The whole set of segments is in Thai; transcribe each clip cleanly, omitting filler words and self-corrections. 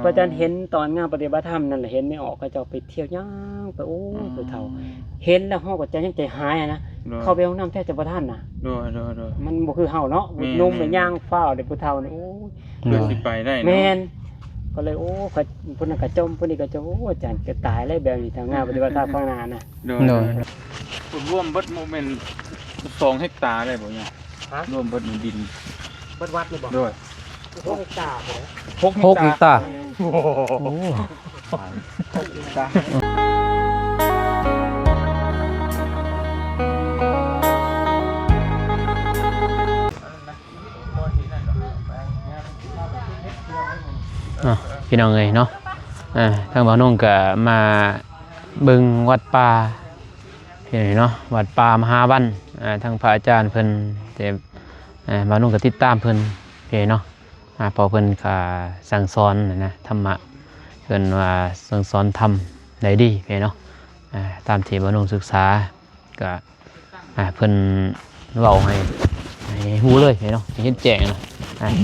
พระอาจารย์เห็นตอนงานปฏิบัติธรรมนั่นแหละเห็นไม่ออกก็จะไปเที่ยวย่างไปโอ้ผู้เฒ่าเห็นแล้วเฮาก็ใจยังใจหายนะเข้าไปห้องน้ำแทบจะบ่ทันน่ะมันบ่คือเฮาเนาะนุ่มไปย่างฟ้าวเด็กผู้เฒ่านี่โอ้เพื่อสิไปได้เนาะแม่นก็เลยโอ้ก็พุ่นน่ะก็จมพุ่นนี่ก็จะโอ้อาจารย์ก็ตายแล้วแบบนี้ทางงานปฏิบัติธรรมข้างหน้าน่ะคุณร่วมเบิดโมเมนต์2 เฮกตาร์ได้บ่เนี่ยร่วมเบิดดินเบิดวัดเลยบ่ด้วย6 เฮกตาร์บ่6 เฮกตาร์โอ้6 เฮกตาร์พี่น้องเอ้ยเนาะทางบ่าวนงก็มาเบิ่งวัดป่าพี่น้องเนาะวัดป่ามหาวันทางพระอาจารย์เพิ่นแต่บ่าวนงก็ติดตามเพิ่นพี่เนาะพอเพิ่นก็สั่งสอนนะธรรมะเพิ่นว่าสั่งสอนธรรมได้ดีพี่เนาะตามที่บ่าวนงศึกษาก็เพิ่นเว้าให้ฮู้เลยพี่เนาะเห็นแจ้งนะ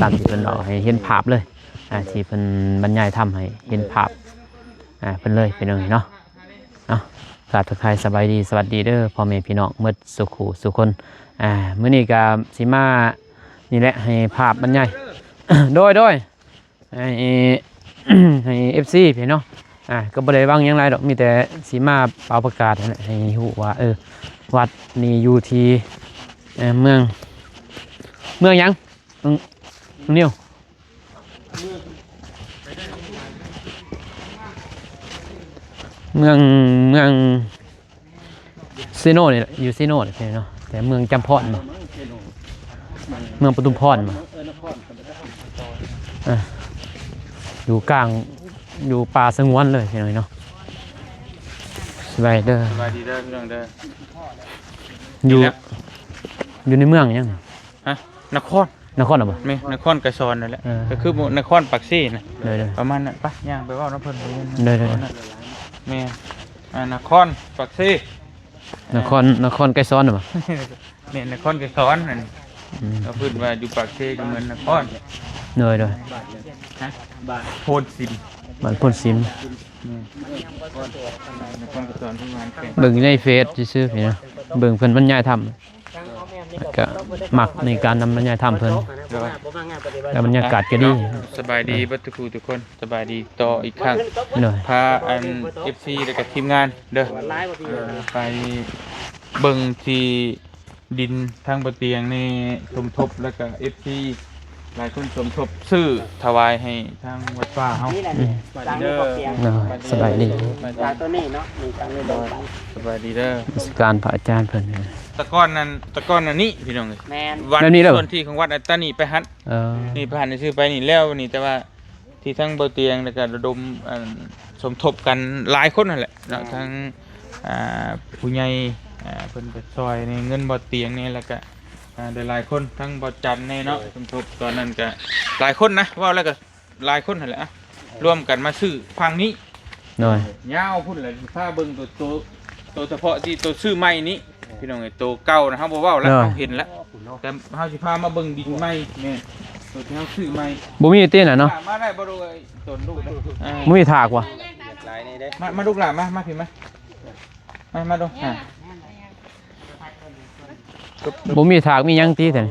ตามที่เพิ่นเว้าให้เห็นภาพเลยที่เพิ่นบรรยายทำให้เห็นภาพเพิ่นเลยเป็นยังไงเนาะกราบทักทายสบายดีสวัสดีเด้อพ่อแม่พี่น้องหมดสุขุสุคนมื้อนี้ก็สิมานี่แหละให้ภาพบรรยาย โดยให้ FC พี่น้องก็บ่ได้วางหยังไรดอกมีแต่สิมาเป่าประกาศให้ฮู้ว่าวัดนี้อยู่ที่เมืองหยังนิ้วเมืองซีโน่เนี่ยอยู่ซีโน่เนี่ยเนาะแต่เมืองจำพรมาเมืองปทุมพรมาอยู่กลางอยู่ป่าสงวนเลยเนาะสบายเด้อสบายดีเด้อพี่น้องเด้ออยู่ในเมืองยังฮะนครหรอบ่แม่นครไกรสอนนั่นแหละก็คือนครปักซี่นะประมาณนั้นปะย่างไปเว้าน้ำเพิ่นเด้อแม่นครปักซี่นครไกรสอนหรอบ่แม่นครไกรสอนนั่นก็พูดว่าอยู่ปักซี่ก็เหมือนนครเด้อฮะบ้านโพนสิมบ้านโพนสิมนครไกรสอนประมาณเบิ่งในเฟซซื่อๆพี่นะเบิ่งเพิ่นบรรยายธรรมก็มักในการนำบรรยายธรรมเพิ่นแล้วบรรยากาศก็ดีสบายดีเบิดทุกคนสบายดีต่ออีกครั้งพาFC แล้วก็ทีมงานเด้อไปเบิ่งที่ดินทางบ่เตียงในสมทบแล้วก็ FC หลายคนสมทบซื้อถวายให้ทางวัดป่าเฮาสบายดีตัวนี้เนาะมีการเดินสบายดีเด้อการพระอาจารย์เพิ่นตะก้อนนั้นนี่พี่น้องเอ้ยวัดส่วนที่ของวัดอัตตานีไปหันนี่ไปหันชื่อไปนี่แล้วนี่แต่ว่าที่ทั้งบ่เตียงแล้วก็ระดมสมทบกันหลายคนนั่นแหละเนาะทั้งผู้ใหญ่เพิ่นก็ซอยในเงินบ่เตียงนี่แล้วก็ได้หลายคนทั้งบ่จันนี่เนาะสมทบตอนนั้นก็หลายคนนะว่าแล้วก็หลายคนนั่นแหละร่วมกันมาซื้อฟังนี้ยาวพุ่นแหละพาเบิ่งตัวเฉพาะที่ตัวซื้อใหม่นี้พี่น้องไอ้ตัวเก่านะเฮาบ่เว้าแล้วเฮาเห็นแล้วแต่เฮาสิพามาเบิ่งดินใหม่แม่ตัวที่เฮาซื้อใหม่บ่มีเต้นน่ะเนาะมาได้บ่ดูไอ้ต้นลูกบ่มีถากว่ะมาลูกหลานมาพี่มาดูบ่มีถากมีหยังติแต่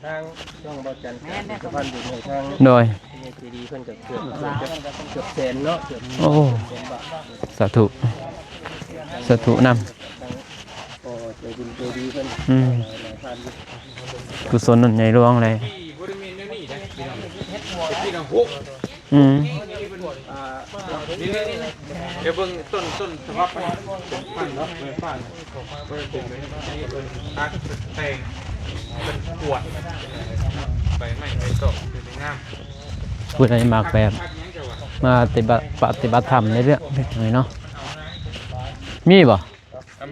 ทางช่องบ่จันทร์สะพานอยู่ในทางโดยดีเพิ่นก็เกือบแสนเนาะโอ้สาธุนำกุศลนั่นใหญ่หลวงเลยเดี๋ยวเบิ่งต้นสภาพไปฟังเนาะฟังเป็นตักแต่งเป็นขวดไปไม่ไปตกเป็นงามพูดอะไรมากแบบมาปฏิบัติธรรมในเรื่องอะไรเนาะมีบ่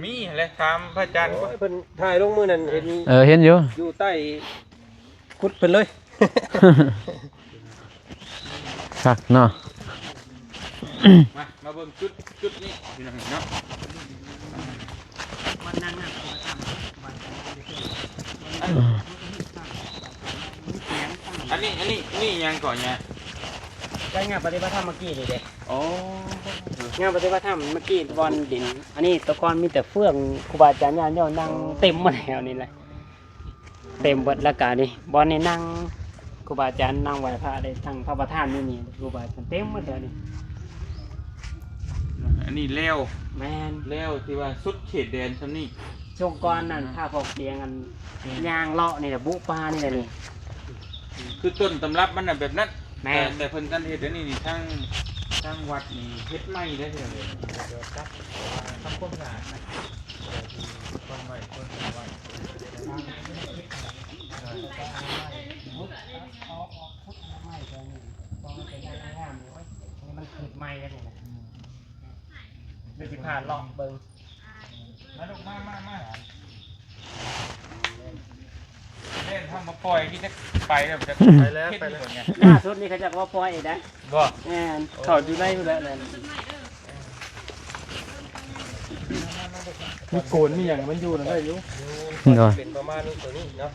มีเลยถามพระอาจารย์เพิ่นถ่ายลงมือนั่นเห็นเห็นอยู่ใต้คุดเพิ่นเลยคักเนาะมาเบิ่งจุดนี้พี่น้องเนาะอันนี้ยังก่อนเนี่ย ก็งานปฏิบัติธรรมเมื่อกี้นี่เด้ อ๋อง านปฏิบัติธรรมเมื่อกี้บอลดินอันนี้ตะกอนมีแต่เฟื่องครูบาอาจารย์ญาติโยมนั่งเต็มหมดแล้วนี่เลยเต็มเบิดแล้วกันนี่บอลนี่นั่งครูบาอาจารย์นั่งไหว้พระได้ทั้งพระประธานนี่ครูบาอาจารย์เต็มหมดแล้วนี่ อันนี้แล้ว แม่น แล้วที่ว่าสุดเขตแดนซำนี้ ช่วงก่อนนั่นถ้าพอเตียงกันยางเลาะนี่แหละบุปลานี่แหละนี่ คือต้นตำรับมันน่ะแบบนั้น แม่น แต่เพิ่นกันเฮ็ดอันนี้นี่ทั้งวัดนี่เฮ็ดใหม่ได้เด้อเดี๋ยวครับทำความสะอาดนะคนไว้มันขึ้นใหม่กันนี่แหละดูสิผ่านเลาะเบิ่ง มาลูกมาเล่นทำมาปล่อยกี่จะไปแล้วจะไปแล้วไง ล่าสุดนี่เขาจะว่าปล่อยอีกนะ บ่ แม่นเขาอยู่ในอยู่แล้วนั่น มีโกนมีอย่างมันอยู่นะได้อยู่ โดย เป็นประมาณนี้ตัวนี้เนาะ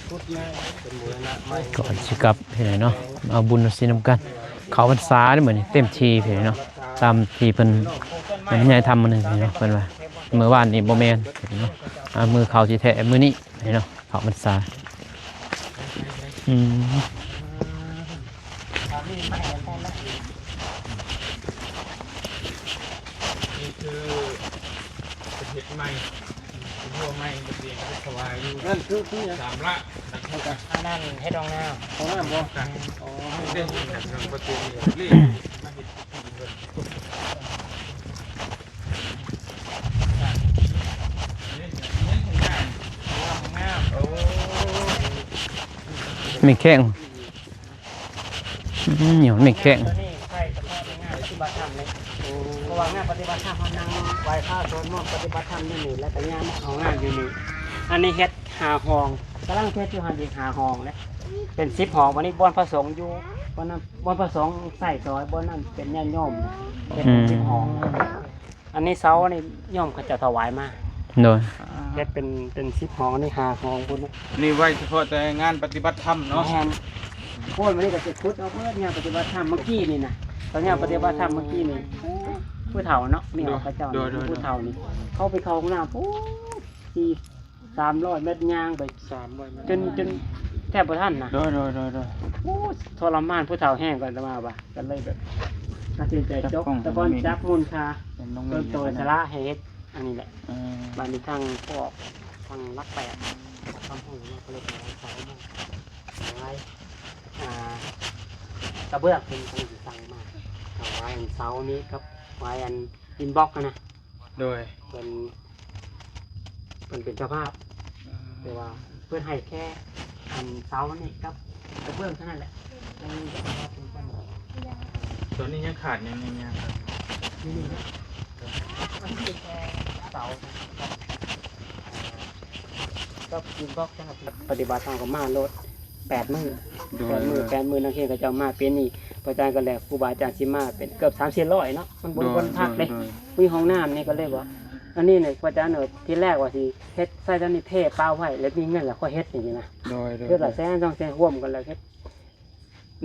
พุทธนะเป็นบูรณะใหม่ ก่อนสิกลับเพิ่นเนาะเอาบุญเอาศีลนำกัน เขาพรรษาได้เหมือนเต็มทีเพิ่นเนาะตามที่เพิ่นใหญ่ทำมื้อนึงเนาะเพิ่นว่ามื้อวานนี่บ่แม่นเพิ่นเนาะมื้อเขาสิแท้มื้อนี้เนาะเขาพรรษาอืม นี่คือเป็นเห็ดใหม่เป็นหัวใหม่เป็นเรียงเป็นสวายอยู่ นั่นคือสามละนะครับ อันนั้นให้ดองน้ำของน้ำบ่ กันเรื่องแบบเรื่องประตูนี่มาเห็ดไม่แข็งเหนียวไม่แข็ง ตัวนี้ใช่เฉพาะในงานปฏิบัติธรรมเลยเพราะว่างานปฏิบัติธรรมเขานั่งไหว้พระสวดมนต์ปฏิบัติธรรมอยู่นี่แล้วก็งานของงานอยู่นี่อันนี้เฮ็ดหาห้องกำลังเฮ็ดอยู่หันอีกหาห้องเลยเป็น10ห้องวันนี้บ่อนพระสงฆ์อยู่บ่อนนั้นบ่อนพระสงฆ์ใส่ซอยบ่อนนั้นเป็นญาติโยมเป็น10ห้องอันนี้เสานี่โยมเขาจะถวายมา โดย เฮ็ดเป็น10ห้องนี่หาห้องพุ่นนะ นี่ไว้เฉพาะแต่งานปฏิบัติธรรมเนาะ แม่นโอ้ยมันนี่ก็สิพุทธเอาเพิ่นงานปฏิบัติธรรมเมื่อกี้นี่นะตอนงานปฏิบัติธรรมเมื่อกี้นี่ผู้เฒ่าเนาะมีออกพระเจ้านี่ผู้เฒ่านี่เขาไปเข้าห้องน้ำโอ้ที่300 เมตรย่างไป300 เมตรจนแทบบ่ทันนะ โดย โอ้ทรมานผู้เฒ่าแห้งก่อนจะมาบ่ะกันเลยแบบตัดสินใจจบแต่ก่อนจักมูลค่า เป็นน้อง ต้นโตสาระให้เฮ็ดอันนี้แหละ เออ บ้านนี้ทางพวกทางรักแปดทำห้องมาก็เลยเอาเสามาไว้กระเบื้องเป็นคนที่สั่งมาเอาไว้อันเสานี้ครับไว้อันอินบ็อกซ์นะ โดย เป็นเจ้าภาพแต่ว่าเพื่อนให้แค่อันเสานี่ครับกระเบื้องเท่านั้นแหละไม่มีเจ้าภาพเป็นคน ตอนนี้ยังขาดยังครับ นี่นะมันมีแค่เสาครับก็อินบ็อกซ์นะครับปฏิบัติธรรมกับมาโลด8 มื้อ โดย 8 มื้อนักเรียนก็จะมาเป็นนี่พระอาจารย์ก็แลกครูบาอาจารย์สิมาเป็นเกือบ300-400เนาะมันบนคนพักเลยมีห้องน้ำนี่ก็เลยว่าอันนี้เนี่ยพระอาจารย์ที่แรกว่าสิเฮ็ดใส่ตอนนี้เทเปล่าไว้แล้วมีเงินแล้วค่อยเฮ็ดอย่างนี้นะ โดย เฮ็ดหลายแสน2 แสนร่วมกันแล้วเฮ็ด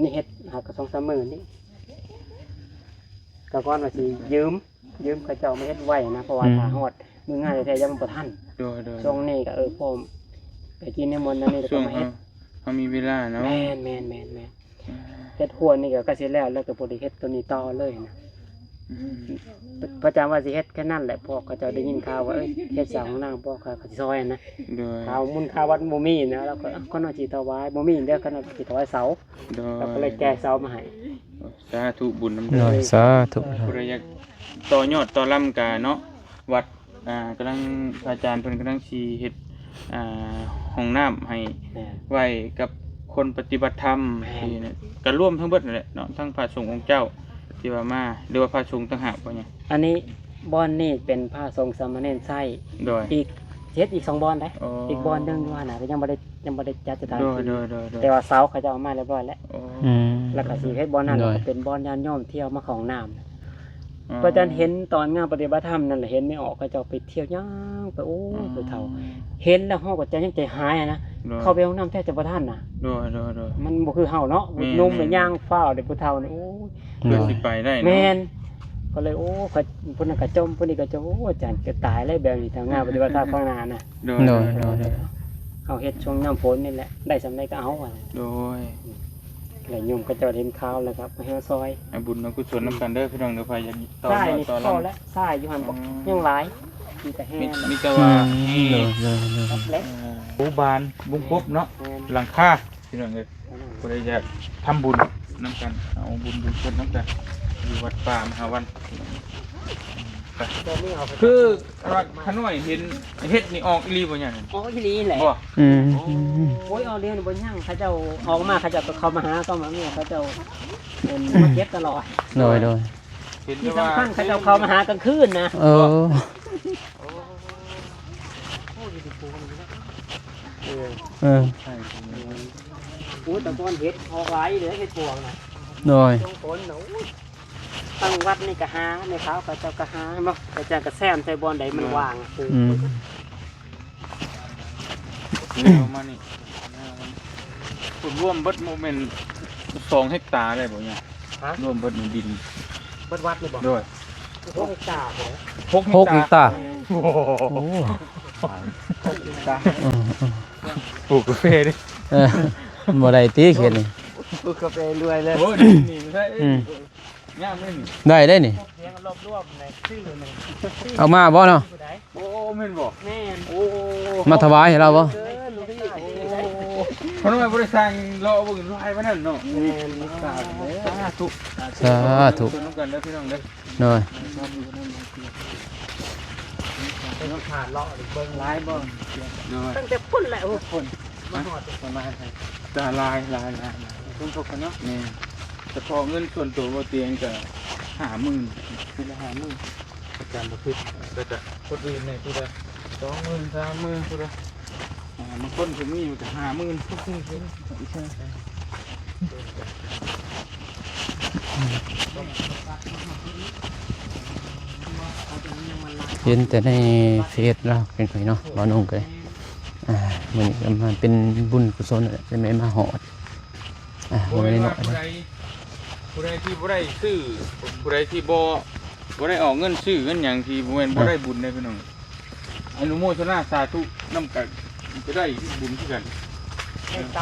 นี่เฮ็ดหาก็2-3 มื้อนี่ก็ก่อนว่าสิยืมเขาเจ้ามาเฮ็ดไว้นะเพราะว่าถ้าฮอดมื้องานแท้ๆยังบ่ทัน โดย ช่วงนี้ก็พร้อมไปกินในมนต์นั่นนี่แล้ว ช่ ก็ วง มาเฮ็ด เขามีเวลาเนาะ แม่นเฮ็ดหัวนี่ก็สิแล้วก็บ่ได้เฮ็ดตัวนี้ต่อเลยนะพระอาจารย์ว่าสิเฮ็ดแค่นั้นแหละพ่อก็จะได้ยินข่าวว่าเฮ็ดสร้างห้องน้ำพ่อก็สิซอยนะ โดย ข่าวมูลค่าวัดบ่มีนะแล้วก็ก็น่าสิถวายบ่มีเด้อก็น่าสิถวายเสา โดย แล้วก็เลยแก้เสามาให้ สาธุบุญน้ำ โดยสาธุ ผู้ใดอยากต่อยอดต่อลำกาเนาะวัดกำลังอาจารย์เพิ่นกำลังสิเฮ็ดห้องน้ำให้ แม่น ไว้กับคนปฏิบัติธรรมที่เนี่ยก็ร่วมทั้งเบิดนั่นแหละเนาะทั้งพระสงฆ์องค์เจ้าที่ว่ามาหรือว่าพระสงฆ์ต่างหากว่าเนี่ย อันนี้บ่อนนี่เป็นพระทรงสามเณรไส้ โดย อีกเฮ็ดอีก2บ่อนได้ อ๋อ อีกบ่อนหนึงอยู่หั่นน่ะก็ยังบ่ได้จัดสถาน โดย ที่ โดย แต่ว่าเสาเขาจะเอามาเรียบร้อยแล้ว อ๋อ อืม แล้วก็สิเฮ็ดบ่อนนั้น โดย ก็เป็นบ่อนญาติโยมเที่ยวมาของน้ำ พระอาจารย์เห็นตอนงานปฏิบัติธรรมนั่นแหละเห็นไม่ออกเขาเจ้าไปเที่ยวย่างไปโอ้คือเฒ่าเห็นแล้วเฮาก็ใจยังใจหายนะเข้าไปห้องน้ำแทบจะบ่ทันน่ะมันบ่คือเฮาเนาะนุ่มไปย่างฟ้าวเด็กผู้เฒ่านี่โอ้ เพื่อสิไปได้เนาะ แม่นก็เลยโอ้เขาพุ่นน่ะก็จมพุ่นนี่ก็จมโอ้อาจารย์ก็ตายแล้วแบบนี้ทางงานปฏิบัติธรรมข้างหน้าน่ะเฮาเฮ็ดช่วงน้ำฝนนี่แหละได้สำาใดก็เอาอ่ะ โดย แล้วโยมก็จะเห็นข่าวแล้วครับให้ซอย บุญน้ำกุศลน้ำกันเด้อพี่น้องเด้อไฟอย่าต่อ ใช่นี่ ต่อ เข้าแล้วใช่อยู่หันบอกยังหลายมีแต่แห้ง มีแต่ว่า เล็ก บูบานบุ้งปุ๊บเนาะหลังคาพี่น้องเอ้ยก็เลยอยากทำบุญน้ำกันเอาบุญกุศลน้ำกันอยู่วัดป่ามหาวันคือว่าขน้อยเห็นเฮ็ดนี่ออกอีหลีบ่เนี่ย อ๋อที่นี่แหละ บ่ โอ้ยเอาเรียนบนย่างเขาเจ้าออกมาเขาเจ้าก็เข้ามาหาก็มาเนี่ยเขาเจ้าเป็นมาเก็บตลอด โดย เห็น ที่ ว่า สำคัญเขาเจ้าเข้ามาหากลางคืนนะ เออ เออ ใช่ โอ้แต่ก่อนเห็ดออกหลายเหลือเห็ดปวงนะ โดย ช่วงฝนหนูตั้งวัดนี่ก็หาในเขาเขาเจ้าก็หาบ่เขาเจ้าก็แซมใส่บอลใดมันว่างคือ เอามานี่คุณร่วมเบิดโมเมนต์2 เฮกตาร์ได้บ่เนี่ยร่วมเบิดในดิน เบิดวัดเลยบ่ ด้วย พวกจ่าเลย 6 ลิตร โอ้โหปลูกกาแฟดิ เออบ่ได้ตีเขียนนี่ ปลูกกาแฟรวยเลย โอ้นี่ไม่ใช่งามเลยนี่ ได้นี่ เลี้ยงรวบๆในชื่อหนึ่ง เอามาบ่เนาะ โอ้แม่นบ่ แม่น โอ้ มาถวายให้เราบ่ เกินลูกพี่ เพราะทำไมบ่ได้สร้างรอบ่ลายมานั่นเนาะ แม่นลูกสาวเลย สาธุ สาธุ ส่วนน้ำกันเด้อพี่น้องเด้อ โดย ต้องผ่านเลาะเบิ่งหลายบ่ เนาะ ตั้งแต่พุ่นแหละโอ้พุ่นมาหอดประมาณไหน ตาลายทุ่มพกกันเนาะนี่เฉพาะเงินส่วนตัวบ่เตียงก็50,000คือละ50,000ประกันบ่คิดก็จะคนอื่นเนี่ยคือละ20,000 30,000คือละบางคนก็มีอยู่แต่50,000ทุกคนคือใช่ เห็นแต่ในเฟซเราเป็นไผเนาะบ่น้องก็มื้อนี้ก็มาเป็นบุญกุศลนั่นแหละได้แม่มาฮอดบ่ได้น้อย ผู้ใดที่บ่ได้ซื้อผู้ใดที่บ่ได้ออกเงินซื้อเงินหยังที่บ่แม่นบ่ได้บุญได้พี่น้องอนุโมทนาสาธุนำกันจะได้บุญคือกัน เตา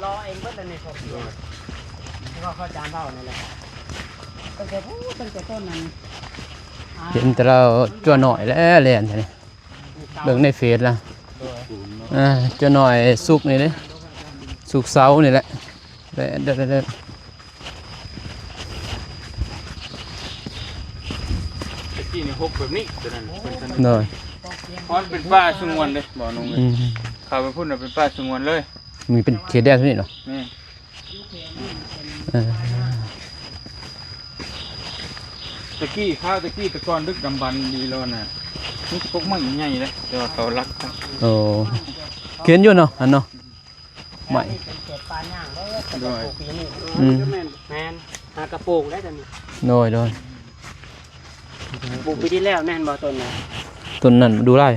รอเองเบิดในผมก็เข้าจานเท่านั่นแหละตั้งแต่ต้นนั้น เห็นแต่เราจัวหน่อยแล้วแล่นนี่เบิ่งในเฟซล่ะจัวหน่อยสุกนี่เด้สุกเสานี่แหละเด้อ ตะกี้นี่หกแบบนี้ตัวนั้นเป็นถนน โดย เพราะมันเป็นป่าสงวนเลยบ่น้องเอ้ยเข้าไปพุ่นน่ะเป็นป่าสงวนเลย มีเป็นเขตแดนนี่เนาะ นี่ ตะกี้ตะกอนดึกดำบรรพ์ดีแล้วน่ะนี่พวกมันใหญ่เลยแต่ว่าเขารักครับ โอ้เขียนอยู่เนาะอันเนาะไม่ เป็นเศษปลาย่างแล้วกระปุกปีนี้แมนหากระปุกได้ตอนนี้ โดย ปลูกปีที่แล้วแม่นบ่ต้นน่ะ ต้นนั้นดูได้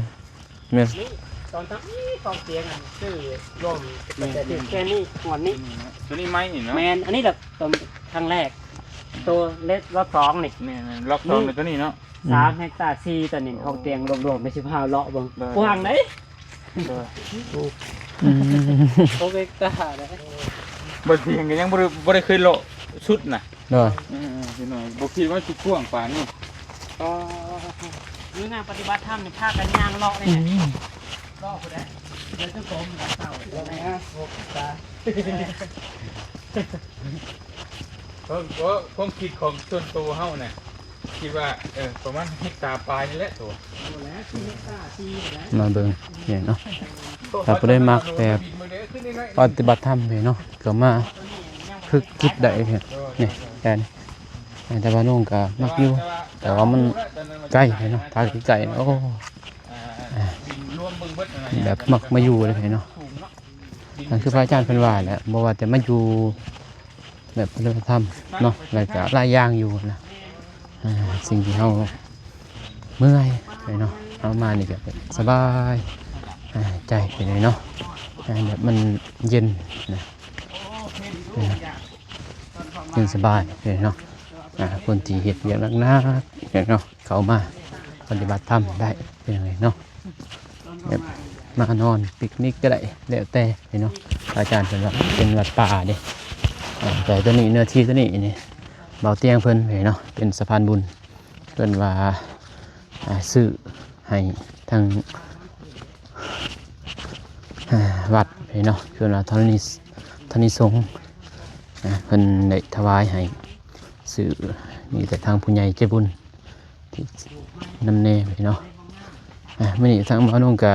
แม่น นี่ตอนตั้งกองเสียงอ่ะชื่อร่มแต่ถึงแค่นี้หอนนี้ ตัวนี้ไม้นี่เนาะ แมนอันนี้แหละตัวครั้งแรกตัวเล็กรอบสองนี่ นี่ล็อกซองในตัวนี้เนาะ 3 เฮกตาร์4ตัวนี้เขาเตียงรวมๆไม่ใช่พาเลาะเบิ่งกว้างไหน6 เฮกตาร์เลย บ่เพียงก็ยังบ่ได้เคยโลชุดน่ะ โดย พี่น้อยบ่คิดว่าสิกว้างปานนี้ ก็นี่งานปฏิบัติธรรมนี่พากันย่างเลาะเลยเนี่ยเลาะผู้ใดเดี๋ยวจะโกมกับเต่าอะไรฮะ6 ตา ก็ความคิดของส่วนตัวเฮาน่ะคิดว่าประมาณเฮกตาร์ปลายนี่แหละตัว มาเบิ่งเนี่ยเนาะถ้าบ่ได้มักแบบปฏิบัติธรรมนี่เนาะก็มาฝึกจิตได้เพิ่นนี่แต่นี่แต่ว่าน้องก็มักอยู่แต่ว่ามันไกลเนาะทางไกลโอ้แบบมักมาอยู่เลยเนาะนั่นคือพระอาจารย์เพิ่นว่าแหละบ่ว่าแต่มาอยู่แบบปฏิบัติธรรมเนาะแล้วก็หลายอย่างอยู่นะ สิ่งที่เฮาเมื่อยไปเนาะเอามานี่ก็สบายใจไปเลยเนาะแบบมันเย็นนะเย็นสบายเลยเนาะคนที่เฮ็ดเวียกหนักๆเนาะเขามาปฏิบัติธรรมได้เป็นยังไงเนาะแบบมานอนปิกนิกก็ได้แล้วแต่เนาะอาจารย์เป็นว่าเป็นวัดป่าเด้แต่ตัวนี้เนื้อที่ตัวนี้นี่เบาเตียงเพิ่นเนาะเป็นสะพานบุญเพิ่นว่าซื้อให้ทางวัดเนาะเพิ่นว่าธรณีสงฆ์เพิ่นได้ถวายให้ซื้อนี่แต่ทางผู้ใหญ่ใจบุญที่นำแน่เนาะมื้อนี้ทางบ้านนงก็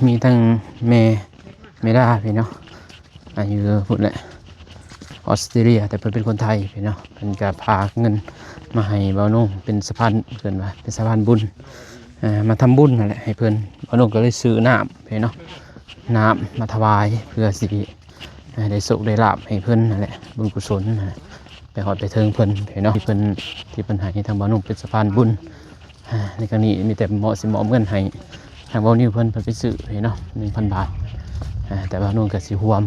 มีทั้งแม่ดาพี่เนาะอยู่พุ่นแหละออสเตรเลียแต่เพิ่นเป็นคนไทยพี่เนาะเพิ่นก็พาเงินมาให้บ้านนงเป็นสะพานเพิ่นว่าเป็นสะพานบุญมาทำบุญนั่นแหละให้เพิ่นบ้านนงก็เลยซื้อน้ำพี่เนาะน้ำมาถวายเพื่อสิได้สุขได้ลาภให้เพิ่นนั่นแหละบุญกุศลไปฮอดไปถึงเพิ่นพี่เนาะที่เพิ่นให้ทางบ้านนงเป็นสะพานบุญในครั้งนี้มีแต่เหมาะเงินให้ทางบ้านนี้เพิ่นไปซื้อพี่เนาะ 1,000 บาทแต่ว่านู่นก็สิรวม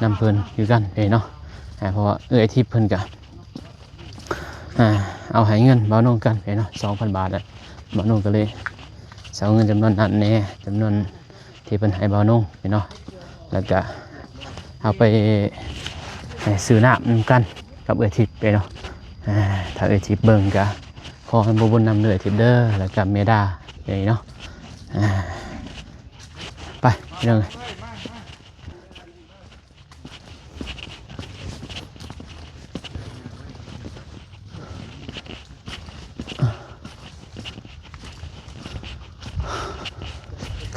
นำเพิ่นอยู่กันเนาะเพราะว่าทิพย์เพิ่นก็เอาให้เงินบ้านนงกันเนาะ 2,000 บาทบ้านนงก็เลยเอาเงินจำนวนนั้นแน่จำนวนที่เพิ่นให้บ้านนงเนาะแล้วก็เอาไปซื้อน้ำกันกับทิพย์เนาะถ้าทิพย์เบิ่งก็ขอให้บ่บุญนำทิพย์เด้อแล้วก็เมดาเนาะไปเรื่อง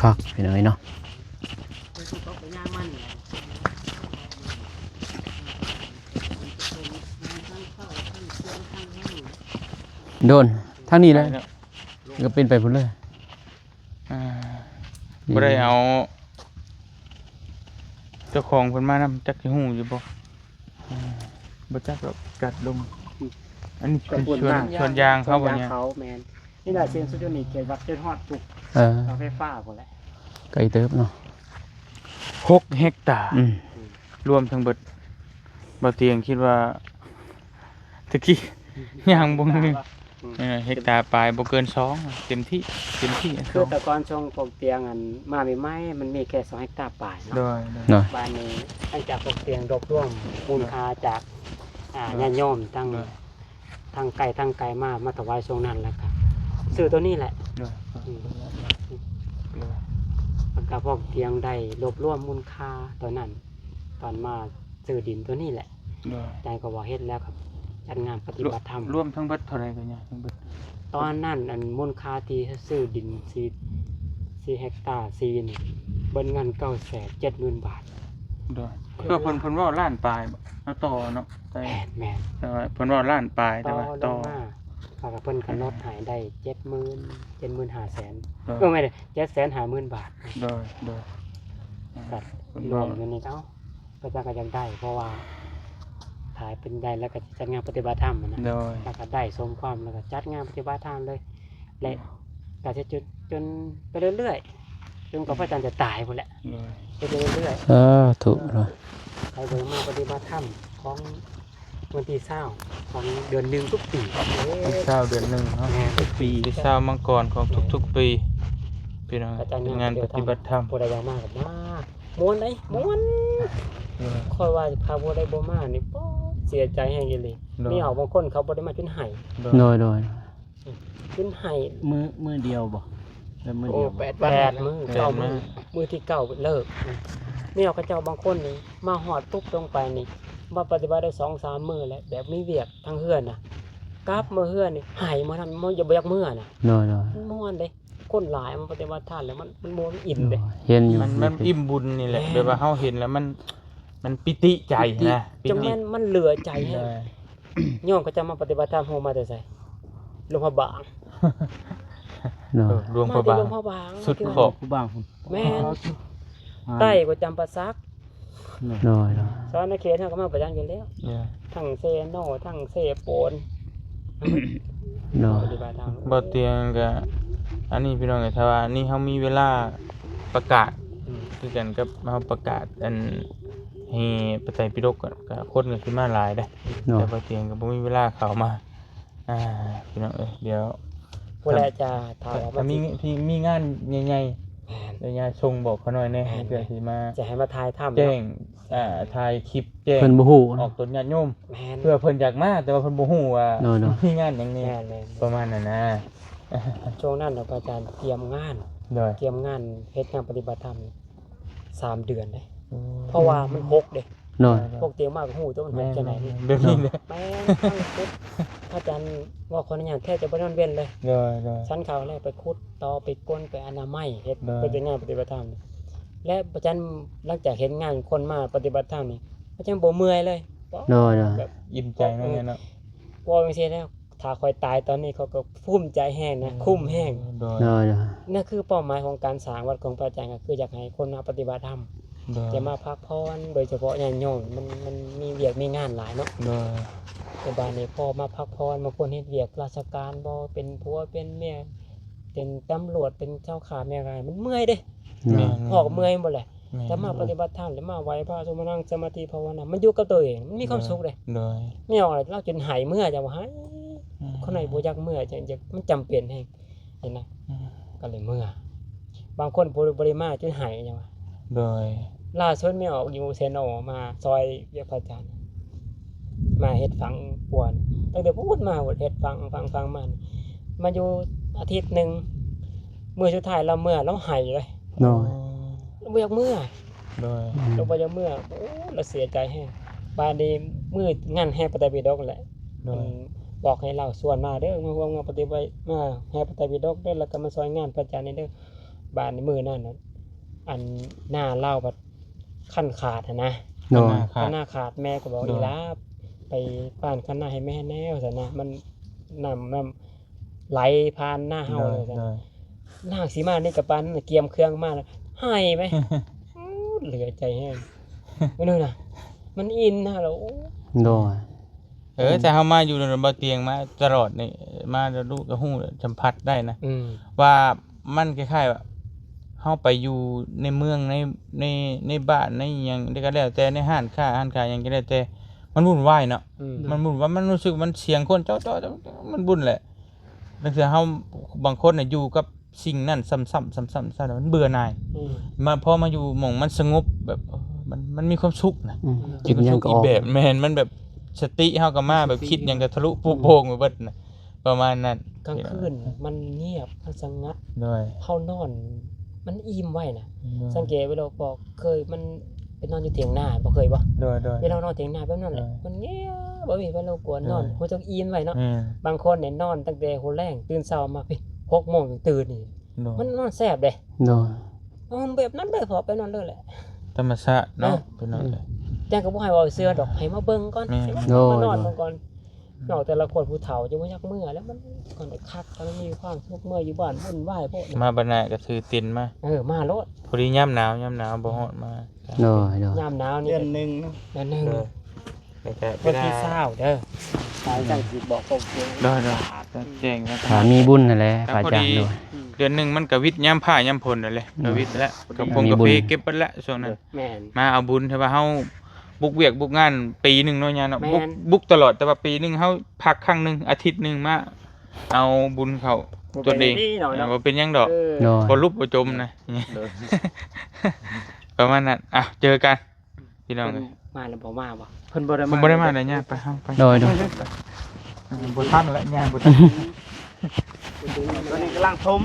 คักเป็นยังไงเนาะโดนทางนี้เลยก็เป็นไปหมดเลยบ่ได้เอาเจ้าของเพิ่นมานำจักสิฮู้อยู่บ่บ่จักหรอกกัดลงอันนี้เป็นชวนยางเขาบ่เนี่ยแม่นนี่ล่ะเสียงสุดนี่เขตวัดจนฮอดทุกไฟฟ้าพุ่นแหละไกลเติบเนาะ6 เฮกตาร์รวมทั้งเบิดบ่เตียงคิดว่าตะกี้ย่างบ่มีเฮกตาร์ปลายบ่เกิน2เต็มที่คือแต่ก่อนช่วงปกเตียงอันมาใหม่ๆมันมีแค่2เฮกตาร์ปลายเนาะบ้านนี้หลังจากปกเตียงรวบรวมมูลค่าจากญาติโยมทั้งไกลมาถวายช่วงนั้นแล้วก็ซื้อตัวนี้แหละแล้วก็พวกเตียงได้รวบรวมมูลค่าตอนนั้นตอนมาซื้อดินตัวนี้แหละใจก็ว่าเฮ็ดแล้วครับจัดงานปฏิบัติธรรมรวมทั้งเบิดเท่าไหร่กันเนี่ยทั้งเบิดตอนนั้นอันมูลค่าที่ซื้อดิน4เฮกตาร์4นี่เบิ่งเงิน970,000 บาทก็เพิ่นว่าล้านปลายเอาต่อเนาะแม่นแต่ว่าเพิ่นว่าล้านปลายแต่ว่าต่อมาเพิ่นกำหนดให้ได้75,000ไม่ได้750,000 บาทโดยครับรวมอยู่นี่ก็จะก็ยังได้เพราะว่าถ่ายเป็นได้แล้วก็จัดงานปฏิบัติธรรมนะแล้วก็ได้สมความแล้วก็จัดงานปฏิบัติธรรมเลยและก็จะจนไปเรื่อยๆจนกว่าพระอาจารย์จะตายพุ่นแหละไปเรื่อยๆถูกเนาะไปเบิ่งมาปฏิบัติธรรมของวันที่20ของเดือน1ทุกปี20เดือน1เนาะทุกปี20มังกรของทุกๆปีพี่น้องงานปฏิบัติธรรมบ่ได้ยาวมากกับมากม่วนได้ม่วนค่อยว่าพาบ่ได้บ่มานี่ป๊อเสียใจแฮงอีหลีมีเอาบางคนเขาบ่ได้มาจนไห้โดยจนไห้มื้อเดียวบ่แล้วมื้อเดียว8มื้อ9มื้อที่9เลิกมีเอาเขาเจ้าบางคนนี่มาฮอดปุ๊บลงไปนี่มาปฏิบัติได้ 2-3 มื้อแล้วแบบมีเวียกทั้งเฮือนน่ะกลับมาเฮือนนี่ไห้มาทำมันอย่าบ่อยากมื้อน่ะโดยม่วนเด้คนหลายมันปฏิบัติธรรมแล้วมันม่วนอิ่มเด้เห็นอยู่มันอิ่มบุญนี่แหละแบบว่าเฮาเห็นแล้วมันปิติใจนะจังมันเหลือใจแฮะย้อนก็จะมาปฏิบัติธรรมโฮมาแต่ไสหลวงพ่อบางหลวงพ่อบางสุดขอบบางแม่ใต้ก็จำปาซักน้อยสอนในเขตเฮาก็มาประจำอยู่แล้ว ทั้งเซโนทั้งเซโปน เนาะ ปฏิบัติธรรม บ่เตียงก็อันนี้พี่น้องก็ถ้าว่านี่เฮามีเวลาประกาศคือกันกับเฮาประกาศอันให้ปไตยปิฎกก็คนก็สิมาหลายได้แต่บ่เตียงก็บ่มีเวลาเข้ามาพี่น้องเดี๋ยว ผู้ใดจะถามว่า ถ้ามีงานใหญ่ๆเดี๋ยวยาชงบอกเขาหน่อยแน่เพื่อสิมา จะให้มาทายถ้ำ แจ้งถ่ายคลิปแจ้ง เพิ่นบ่ฮู้ ออกตนญาติโยม แม่น เพื่อเพิ่นอยากมาแต่ว่าเพิ่นบ่ฮู้ว่า เนาะ มีงานหยังนี่ แม่นแม่น ประมาณนั้นนะ ช่วงนั้นเราอาจารย์เตรียมงาน โดย เตรียมงานเฮ็ดงานปฏิบัติธรรม3 เดือนเลยเพราะว่ามัน6เด้ เนาะ พวกเตรียมมากฮู้ตัวมัน6จังได๋นี่ เดี๋ยวนี้เลย แม่นทั้งคุดอาจารย์ว่าคนอย่างแท้จะบ่นอนเว้นเลย โดย ชั้นเขาแรกไปคุดต่อไปก้นไปอนามัยเฮ็ด ได้ ปฏิงานปฏิบัติธรรมนี่และอาจารย์หลังจากเห็นงานคนมาปฏิบัติธรรมนี่อาจารย์บ่เมื่อยเลย เนาะ แบบ อิ่มใจเนาะเนี่ยเนาะ ว่าจังซี่แล้วถ้าคอยตายตอนนี้เขาก็ภูมิใจแห้งนะคุ้มแห้ง โดย เนาะ นั่นคือเป้าหมายของการสร้างวัดของพระอาจารย์ก็คืออยากให้คนมาปฏิบัติธรรม โดย จะมาพักผ่อนโดยเฉพาะญาติโยมมันมีเวียกมีงานหลายเนาะ โดย แต่บานนี้พอมาพักผ่อนบางคนเฮ็ดเวียกราชการบ่เป็นผัวเป็นเมียเป็นตำรวจเป็นเจ้าขาแม่รายมันเมื่อยเด้ เนาะ พอกเมื่อยหมดแหละแต่มาปฏิบัติธรรมแล้วมาไหว้พระสมานั่งสมาธิภาวนามันอยู่กับตัวเองมันมีความสุขเลย โดย ไม่เอาอะไรเราจนหายเมื่อยจังว่าหายคนไหนบ่อยากเมื่อยจังมันจำเป็นแฮงเห็นนะก็เลยเมื่อยบางคนบ่ได้มาจนหายจังว่า โดย ล่าสุดไม่ออกอยู่เซโนมาซอยเวียกพระอาจารย์มาเฮ็ดฝังปวนตั้งแต่พูดมาเฮ็ดฝังมาอยู่อาทิตย์นึงมื้อสุดท้ายเราเมื่อยเราหายเลย เนาะ เราบ่อยากเมื่อย โดย เราบ่อยากเมื่อยโอ้เราเสียใจแฮงบาดนี้มื้องานแห่ปฏิบัติดอกแหละ โด มัน ย บอกให้เราส่วนมาเด้อมาร่วมงานปฏิบัติมาแห่ปฏิบัติดอกเด้อแล้วก็มาซอยงานพระอาจารย์นี่เด้อบาดนี้มื้อนั้นน่ะอันหน้าเล่าบัดขั้นขาดนะ เนาะ คันหน้าขาดแม่ก็บอกอีลาไปป้านคันหน้าให้แม่แน่ว่าซั่นนะมันน้ำไหลผ่านหน้าเฮาเลยซั่น โดย นางสีมานี่กับปานเกียมเครื่องมาแล้วหายไหม เหลือใจแห้งไม่รู้นะมันอินนะเรา เนาะ แต่เฮามาอยู่ในบ่เตียงมาตลอดนี่มาแล้วลูกก็ฮู้สัมผัสได้นะ ว่ามันคล้ายๆว่าเฮาไปอยู่ในเมืองในบ้านในหยังได้ก็แล้วแต่ในห้านค้าหยังก็แล้วแต่มันวุ่นวายเนาะมันวุ่นว่ามันรู้สึกมันเสียงคนจ้อๆมันวุ่นแหละบางทีเฮาบางคนน่ะอยู่กับสิ่งนั้นซ้ำๆมันเบื่อหน่ายมาพอมาอยู่หม่องมันสงบแบบมันมีความสุขนะ กินหยังก็ อี อก อก แบบแม่นมันแบบสติเฮาก็มาแบบคิดหยังก็ทะลุปุโป่งไปเบิดน่ะประมาณนั้น กลางคืนมันเงียบมันสงัด ด้วย เฮานอนมันอิ่มไว้นะสังเกตเวลาบอกเคยมันไปนอนอยู่เถียงนาบ่เคยบ่ ด้วย เวลานอนเถียงนาแบบนั้นแหละมันเงียบบ่มีเวลากวนนอนหัวจักอิ่มไว้เนาะ อืม บางคนเนี่ยนอนตั้งแต่หัวแรงตื่นเช้ามา6 โมงตื่นนี่มันนอนแซ่บเด้ เนาะ นอนแบบนั้นเลยพอไปนอนเลยแหละ ธรรมชาติเนาะพี่น้อง แต่ก็บ่ให้เว้าเสื้อดอกให้มาเบิ่งก่อนให้มานอนเบิ่งก่อนนอกแต่ละคนผู้เฒ่าจะบ่อยากเมื่อแล้วมันก่อนได้คักมันมีความสุขเมื่ออยู่บ้านวุ่นวายโพด มาบรรณาก็ถือตินมา มาโลด พอดียามหนาวบ่ฮอดมา เนาะเนาะ ยามหนาวนี่ เดือนนึงเนาะ เดือนนึง แล้วก็ วันที่20เด้อสายจังสิบอกพวกเพิ่น ได้แจ้งนะ ถ้ามีบุญนั่นแหละพระอาจารย์ด้วย เดือนนึงมันก็วิทย์ยามผ้ายามฝนนั่นแหละก็วิทย์แล้วกับผมกาแฟเก็บไปแล้วช่วงนั้น แม่น มาเอาบุญใช่ป่ะเฮาบุกเวียกบุกงานปีหนึงเนาะยาเนาะ แม่น บุกตลอดแต่ว่าปีหนึงเฮาพักครั้งหนึงอาทิตย์หนึงมาเอาบุญเข้าตัวเอง บ่เป็นหยังดอก เนาะ บ่ลุบบ่จมนะประมาณนั้นอ่ะเจอกันพี่น้อง เพิ่นมาแล้วบ่มาบ่เพิ่นบ่ได้ ผม มา บ่ได้มาเลยเนี่ยไปเฮาไป โดย บ่ทันแล้วเนี่ยบ่ทัน ตอนนี้กำลังทม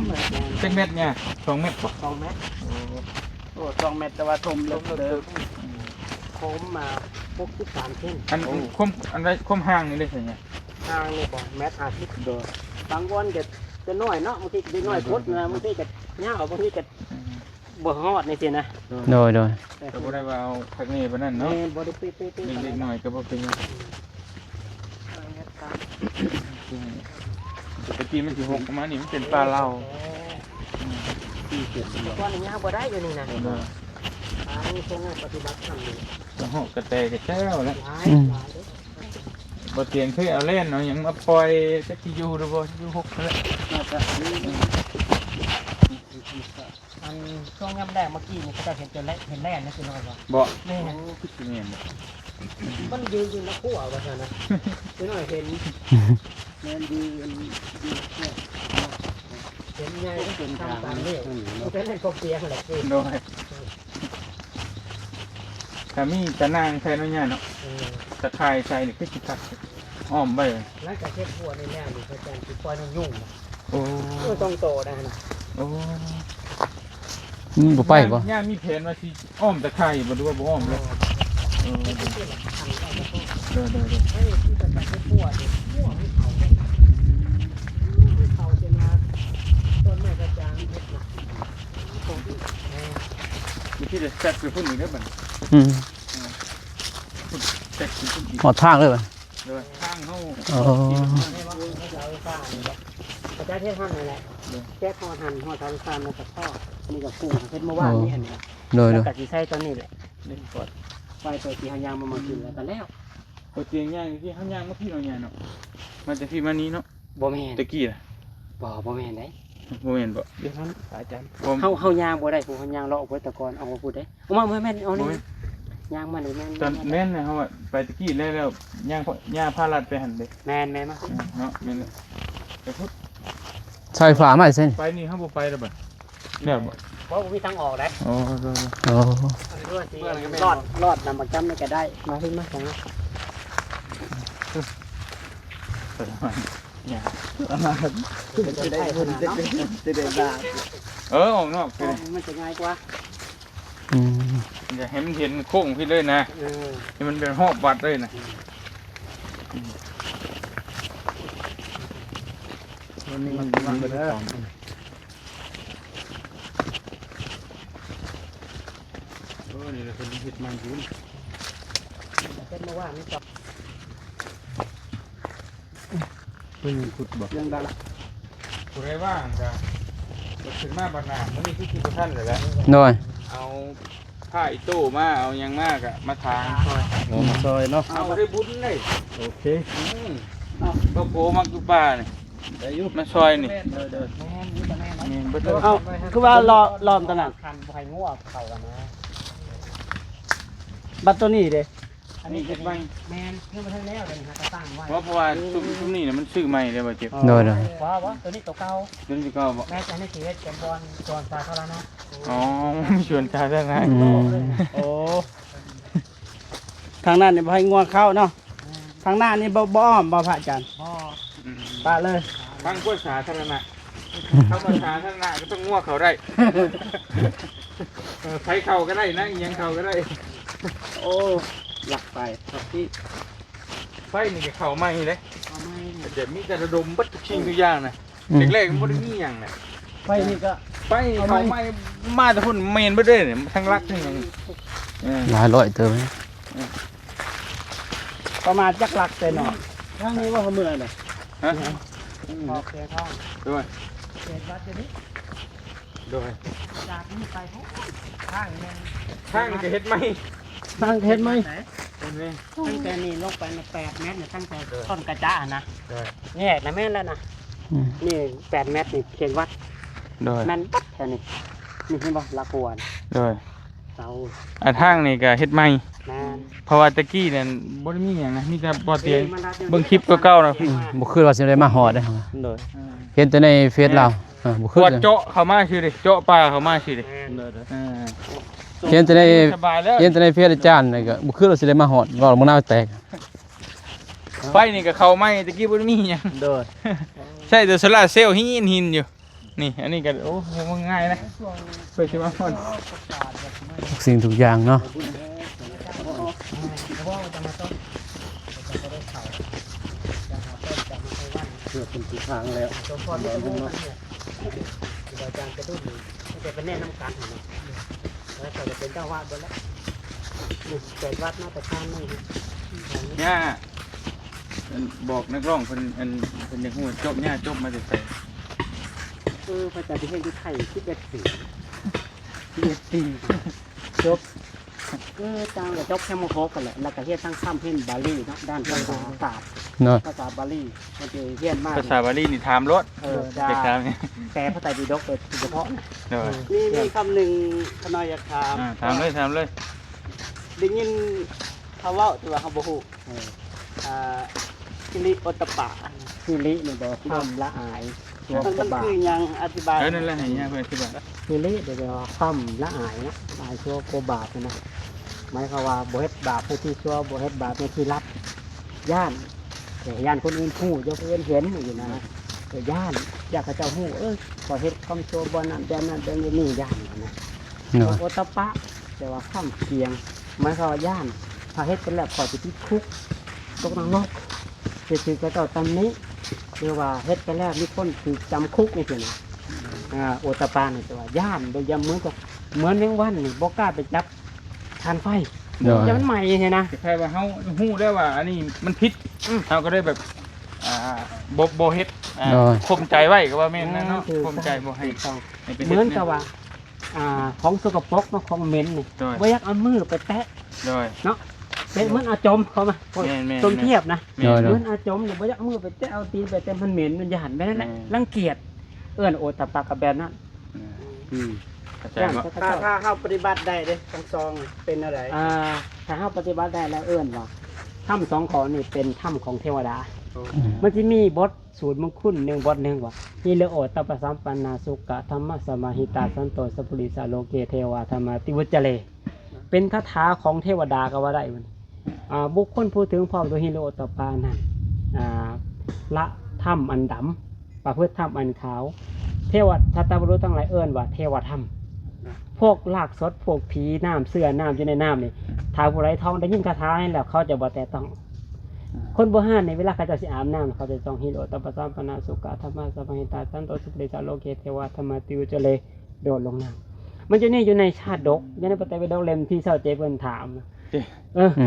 จักเม็ดเนี่ย2เม็ดบ่ 2 เมตร โอ้2 เมตรแต่ว่าทมเลิกเดิม โค้งมา63เส้น อันอันใดคมห่างนี่ได้ใช่ไหม ทางนี่บ่เมตร50โดยบางวันก็จะน้อยเนาะบางทีก็น้อยโคตรนะบางทีก็ยาวบางทีก็บ่ฮอดนี่สินะ โดย ก็บ่ได้ว่าเอาผักนี่ปานนั้นเนาะ แม่นบ่ได้เป๊ะๆๆ เล็กๆน้อยก็บ่เป็นหยังปกติมันสิหกประมาณนี้มันเป็นปลาเหล้า ก่อนนี้ยาวบ่ได้อยู่นี่นะอันนี้คงปฏิบัติธรรมนี่ แล้วหอกกระแตกระแจ้วแล้ว หลายเด้อ บ่เตียงเคยเอาเล่นเนาะหยังมาปล่อยจักสิอยู่หรือบ่อยู่หกนั่นแหละ น่าจะนี่ อันช่วงย่ำแรกเมื่อกี้นี่เขาจะเห็นจนเห็นแรกนะคือน้อยว่า บ่ แม่ คือสิแม่นบ่ มันยืนอยู่นะคู่เอาว่าซั่นนะคือน้อยเห็น แม่นดีมันดีเนี่ย เห็นไงก็เป็นทำตามนี่มันเป็นให้กบเปียกแหละคือ โดยถ้ามีตะนางใส่เนาะเนี่ยเนาะตะไคร้ใส่นี่คือสิคักอ้อมไว้ หลังจากเช็ดหัวในแม่นี่เขาจะสิปล่อยน้ำยุ่ง โอ้ ต้องโตได้นะ โอ้ บ่ไปบ่ ย่ามีแผนว่าสิอ้อมตะไคร้บ่ดูว่าบ่อ้อมเลยเออเด้อ ให้ที่จะเช็ดหัวนี่หัวไม่เขาไม่เขาจะมาต้นไม้กระจางเฮ็ดนะตรงที่ มีที่จะแซ่บไปพุ่นอีกเด้อบัด อืม แซ่บไปพุ่นอีก หอดทางเลยบ่ เด้อทางเฮา อ๋อ ให้ว่าเขาจะเอาไฟฟ้านี่แหละกระจายเทศหั่นนี่แหละแก้คอหั่นห่อทางฟ้ามาจากพ่อนี่กับกุ้งเฮ็ดเมื่อวานนี่อันนี้ โดย กะสิใส่ตอนนี้แหละเล่นกดไฟตัวที่หายางมากินแล้วกันแล้ว บ่เตียงย่างที่เฮาย่างมาพี่เนาะย่าเนาะมันจะพี่มานี้เนาะ บ่แม่น ตะกี้น่ะ บ่แม่นได้ บ่แม่นบ่ เดี๋ยวนั้นอาจารย์ บ่ เฮายางบ่ได้ผู้เฮายางเลาะเอาไว้ตะกอนเอามาพูดได้เอามาบ่แม่นเอานี่ยางมานี่แม่น ตอนแม่นนะเฮาอะไปตะกี้แล้วย่างพาลัดไปหั่นเด้ แม่นมา เนาะแม่นไปพุด ใส่ฝามาเส้น ไปนี่เฮาบ่ไปแล้วบัดเนี่ยบ่ เพราะบ่มีทางออกได้ อ๋อ โอ้ ด้วยสิรอดนำบักจำนี่ก็ได้มาขึ้นมาจังนะ เนี่ย จะได้เพิ่นเนาะ จะได้บาท ออกนอกไป มันจะง่ายกว่า อืม อย่าให้มันเห็นโค้งพี่เลยนะให้มันเป็นหอบวัดเลยนะ วันนี้มันวางไปแล้ว โอ้นี่เป็นเห็ดมันยุ่น เป็นเมื่อวานนี่จบ เพิ่งขุดบ่ เรื่องดัง ผู้ใดว่างก็ถึงมาบางนามันนี่คือที่ท่านเลยแหละ โดย เอาผ้าอีโต้มาเอายังมากอะมาทางซอย ซอยเนาะ เอาได้บุญเลย โอเค ก็โผล่มาคือป้านี่ ได้อยู่ มาซอยนี่ แม่นนี่ก็แม่น นี่บ่เจอ เอาคือว่ารอล้อมตะนั้น คันบ่ให้งัวเข้ากันนะ บัตรตัวนี้เด้ อันนี้เป็นแมนเพื่อมาทั้งแล้วเลยนะตั้งไว้ เพราะว่าซุ้มนี่เนี่ยมันซื้อใหม่เลยบ่เจ็บ โดย ว่าตัวนี้ตัวเก่า เดี๋ยวนี้ก็บอก แม่จะให้ชีวิตเป็นบอลจอนสาธารณะ อ๋อไม่ชวนชาได้ไง อืม โอ้ทางนั้นนี่บ่ให้ง่วงเข้าเนาะทางหน้านี่บ่อ้อมบ่พระอาจารย์ พ่อ ปาเลย ทางกล้วยสาธารณะเข้ามาสาธารณะก็ต้องง่วเขาได้ไฟเข่าก็ได้นะยังเข่าก็ได้ โอ้หลักไปครับที่ ไฟนี่ก็เข่าไหม้เลย เอาไม่ เดี๋ยวมีแต่ระดมบัดทุกชิ้นทุกอย่างนะแรกๆมันไม่ได้มีอย่างนะ ไฟนี่ก็ ไฟเข่าไหม้มาแต่พุ่นเมนไปด้วยเนี่ยทั้งรักทั้งอย่าง หลายร้อยเติม ประมาณจักหลักแต่หน่อยทางนี้ว่าเขาเมื่อยเลย ฮะ พอเคลียร์ท้อง ด้วย เศษวัดเดี๋ยวนี้ ด้วย จากนี้ไปทุกข้างนึง ข้างนี่ก็เฮ็ดไหม ทางเทศไหม เป็นไง ตั้งแต่นี่ลงไปใน8 เมตรเนี่ยตั้งแต่ต้นกระจ้านะ ด้วย แยกนะแม่นแล้วนะนี่8 เมตรนี่เขตวัด ด้วย แม่นปั๊บแถวนี้นี่เห็นบ่ละกวน ด้วย เสา ทางนี่ก็เฮ็ดไหม แม่น เพราะว่าตะกี้เนี่ยบ่ได้มีอย่างนะมีแต่บ่อเตียงเบิ่งคลิปเก่าๆนะ บ่คือว่าสิได้มาหอดได้ เลย เห็นแต่ในเฟซเราบ่คือ ว่าเจาะเข้ามาชื่อดิเจาะปลาเข้ามาชื่อดิ แม่น เลย เห็นแต่ใน สบายแล้ว เห็นแต่ในเฟซอาจารย์นี่ก็บ่คือว่าสิได้มาหอดว่ามึงน่าแตก ไฟนี่ก็เข้าไม่ตะกี้บ่ได้มีหยัง เลย ใช่แต่โซล่าร์เซลล์หินอยู่นี่อันนี้ก็โอ้มันง่ายนะไปสิมาก่อน ทุกสิ่งทุกอย่างเนาะ เพื่อเป็นทิศทางแล้ว ตัวพอที่จะมุ่งมันเนี่ยเดี๋ยวอาจารย์จะดูดีมันจะเป็นแน่น้ำกันเห็นไหมแล้วก็จะเป็นเจ้าวาดบนแล้วนี่เป็นวัดมาแต่ข้างนี่ ย่าบอกนักร้องเพิ่นอยากฮู้จบย่าจบมาแต่ไส พระอาจารย์ที่เห็นที่ไทยที่เป็นสี ที่จบ จางกับจบแค่มโคกันแหละแล้วก็เฮ็ดทั้งข้ามเพ่นบาลีเนาะด้านภาษาศาสตร์ เนาะ ภาษาบาลีมันจะเฮียนมาก ภาษาบาลีนี่ถามรถ จะ เด็กถามนี่ แปลพระไตรปิฎกโดยเฉพาะนะ เด้อ มีคำหนึ่งขน้อยอยากถาม ถามเลย ได้ยินเขาเว้าแต่ว่าเขาบ่ฮู้กิริโอตตปะ คือลิเนี่ยบอกความละอายตัว มัน กระบา คือหยังอธิบาย นั่นแหละให้ย่าเพิ่นอธิบาย คือลิเดี๋ยวบอกความละอายนะอายชั่วโกบาปนะหมายความว่าบ่เฮ็ดบาปผู้ที่ชั่วบ่เฮ็ดบาปในที่ลับย่านแต่ย่านคนอื่นฮู้ยกเว้นเห็นอยู่นะแต่ย่านอยากให้เจ้าฮู้ขอเฮ็ดความชั่วบ่นั้นแต่นั้นแต่นี่ย่านนะ เนาะ โอตปะแต่ว่าข้ามเคียงหมายความว่าย่านถ้าเฮ็ดเป็นแล้วขอจะที่คุกตกนรกจะถือกระเจ้าตำนี้เรียกว่าเฮ็ดไปแล้วมีคนถูกจำคุกนี่สินะโอตปะนี่แต่ว่าย่านโดยยำเหมือนแมงวันนี่บ่กล้าไปจับทานไฟ เนาะ จะมันใหม่ใช่นะ คล้ายๆว่าเฮาฮู้ได้ว่าอันนี้มันผิดเฮาก็ได้แบบบ่เฮ็ดข่มใจไว้ก็ว่าแม่นนะเนาะข่มใจบ่ให้ ต้อง ให้ไป เห ฮ็ด มือนกับว่าของสกปรกเนาะของเหม็นนี่ โดย บ่อยากเอามือไปแตะ โดย เนาะเป็นเหมือนอาจมเขามา แม่นๆ ต้นเทียบนะ เนาะ เหมือ เนาะ นอาจมเนี่ยบ่อยากเอามือไปแตะเอาตีนไปแต่มันเหม็นมันหยาดไปนั่นแหละ อืม รังเกียจเอื้อนโอตปะกับแบบนั้น เข้าใจ ย่าน บ่ พระเจ้า ถ้าเฮาปฏิบัติได้เด้ทั้งซองเป็นอะไร ถ้าเฮาปฏิบัติได้แล้วเอื้อนว่าถ้ำสองขอนี่เป็นถ้ำของเทวดา มันจะมีบทสูตรมงคลหนึ่งบทหนึ่งว่าฮิเลโอตปะสัมปันนาสุกะธรรมะสมาหิตาสันโตสัพพุริสาโลเกเทวาธรรมาติวุจเจเล เป็นคาถาของเทวดาก็ว่าได้มันบุคคลพูดถึงพร้อมตัวฮิเลโอตปานะละถ้ำอันดำประพฤติถ้ำอันขาว เทวทัตตาบุรุษทั้งหลายเอื้อนว่าเทวธรรมพวกลากสดพวกผีน้ำเสื้อน้ำอยู่ในน้ำนี่ถ้าผู้ไรท้องได้ยินคาถาให้แล้วเขาจะบ่แต่ต้อง คนโบราณในเวลาเขาจะสิอาบน้ำเขาจะต้องฮิโรตปะสัมปนาสุกะธรรมะสมาหิตาสันโตสุปริสาโลเกเทวาธรรมติวเจเลโดดลงน้ำมันจะนี่อยู่ในชาดกอยู่ในปฏิบัติดกเล่มที่เศร้าเจเพิ่นถาม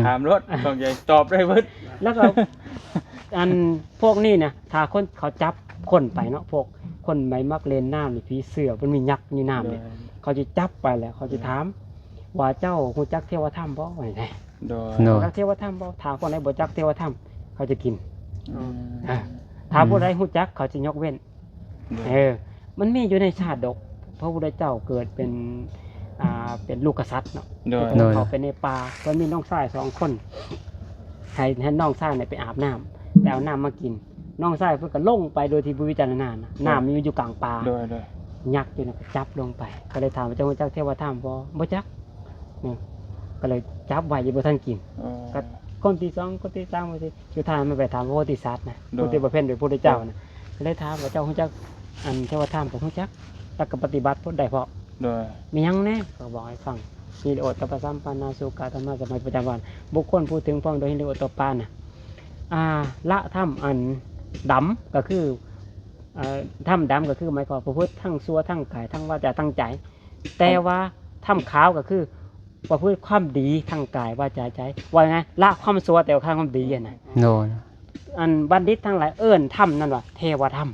ถามรถต้องใหญ่ตอบได้เบิด แล้วก็อันพวกนี้เนี่ยถ้าคนเขาจับคนไปเนาะพวกคนใบมักเลนน้ำนี่ผีเสือมันมียักษ์อยู่น้ำเนี่ยเขาจะจับไปแล้วเขาจะถามว่าเจ้าฮู้จักเทวธรรมบ่ไว้ไหน โดย เนาะ จักเทวธรรมบ่ถ้าคนไหนบ่จักเทวธรรมเขาจะกินถ้าผู้ใดฮู้จักเขาจะยกเว้นมันมีอยู่ในชาดกพระพุทธเจ้าเกิดเป็นลูกกษัตริย์เนาะ โดย เขาเป็นในป่าก็มีน้องชาย2 คนให้น้องชายเนี่ยไปอาบน้ำไปเอาน้ำมากินน้องชายเพิ่นก็ลงไปโดยที่บ่วิจารณานะน้ำมันอยู่กลางป่า โดย ยักษ์อยู่นะจับลงไปก็เลยถามว่าเจ้าฮู้จักเทวธรรมบ่จักก็เลยจับไว้อยู่บ่ทันกินก็คนที่2คนที่3ว่าสิสุดท้ายมันไปถามพระโพธิสัตว์นะผู้ที่ประเภทเป็นพระพุทธเจ้านะก็เลยถามว่าเจ้าฮู้จักอันเทวธรรมก็ฮู้จักแล้วก็ปฏิบัติพุทธได้เพราะ โดย มีหยังแน่ก็บอกให้ฟังมีโอตตปะสัมปันนาสุกะธรรมะสมัยประจำวันบุคคลพูดถึงพ้องโดยฮิริโอตตปานะละถ้ำอันดำก็คือถ้ำดำก็คือหมายความประพฤติทั้งซัวทั้งกายทั้งวาจาทั้งใจ แต่ว่าถ้ำขาวก็คือประพฤติความดีทั้งกายวาจาใจว่าไงละความซัวแต่ว่าความดีนะ เนาะ อันบัณฑิตทั้งหลายเอิ้นถ้ำนั่นว่าเทวธรรม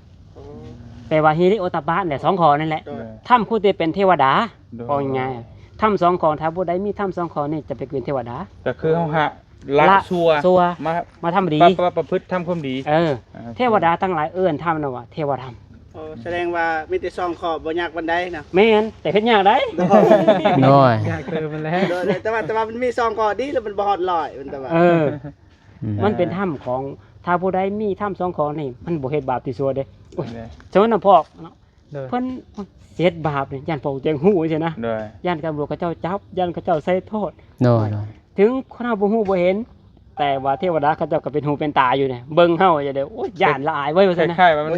แต่ว่าฮิริโอตตปาเนี่ย2 ข้อนั่นแหละถ้ำผู้ที่เป็นเทวดาก็ยังไงถ้ำ2 ข้อถ้าผู้ใดมีถ้ำ2 ข้อนี่จะไปเป็นเทวดา ก็คือเฮาหะละซัวมาทำดี ประพฤติทำความดี เทวดาทั้งหลายเอิ้นถ้ำนั่นว่าเทวธรรม แสดงว่ามีแต่ซองขอบบ่ยากบันไดนะ แม่นแต่เฮ็ดยากได้ เนาะ ยากเกินไปแล้ว แต่ว่ามันมีซองขอดีแล้วมันบ่ฮอดร้อยมันแต่ว่า มันเป็นถ้ำของถ้าผู้ใดมีถ้ำ2 ข้อนี่มันบ่เฮ็ดบาปที่ซัวเด้ฉะนั้นพอกเนาะเพิ่นเฮ็ดบาปนี่ย่านพวกแจงฮู้ใช่นะ โดย ย่านตำรวจเขาเจ้าจับย่านเขาเจ้าใส่โทษ เนาะ ถึงคนเฮาบ่ฮู้บ่เห็น แต่ว่าเทวดาเขาเจ้าก็เป็นหูเป็นตาอยู่เนี่ยเบิ่งเฮาอย่าเด้อโอ้ยย่านละอายไว้ว่าซั่นนะ คล้ายๆว่ามัน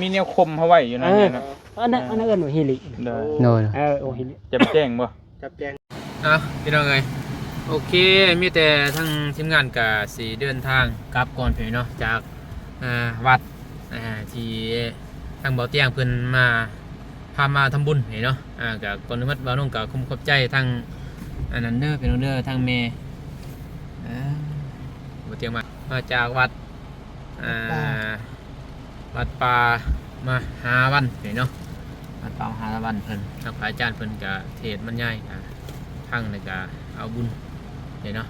มีแนวคมเฮาไว้อยู่นั่นเนาะ อันนั้นเอิ้นว่าฮิริ โดย เนาะ โอ้ฮิริ จะแจ้งบ่ จับแจง พี่น้องเอ้ยโอเคมีแต่ทั้งทีมงานก็สิเดินทางกลับก่อนพี่เนาะจากวัดที่ทางเบาเตียงเพิ่นมาพามาทำบุญเนาะก็ก่อนอื่นบ่าวน้องก็ขอบใจทางอันนั้นเด้อพี่น้องเด้อทางแม่เบาเตียงมาจากวัดวัดป่ามาหาวันเนาะวัดป่ามหาวันเพิ่นทางพระอาจารย์เพิ่นก็เทศน์บรรยายทางนี่ก็ เอาบุญเดี๋ยวเนาะ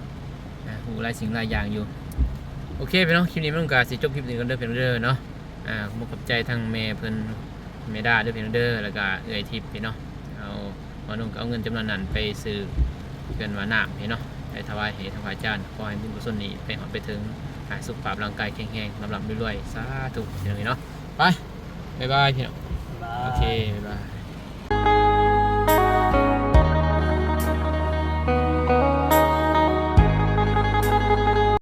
หูหลายสิ่งหลายอย่างอยู่โอเคพี่น้องคลิปนี้มันก็สิจบคลิปนี้กันเด้อพี่น้องเด้อเนาะขอบใจทั้งแม่เพิ่นแม่ดาเด้อพี่น้องเด้อแล้วก็เอื้อยทิพย์พี่เนาะเอาน้องเอาเงินจำนวนนั้นไปซื้อเกินว่าน้ำพี่เนาะไปถวายให้ทางพระอาจารย์ขอให้บุญกุศลนี้ไปหอดไปถึงหายสุขภาพร่างกายแข็งแรงลำลำรวยๆสาธุพี่น้องเนาะไปบ๊ายบายพี่น้องโอเค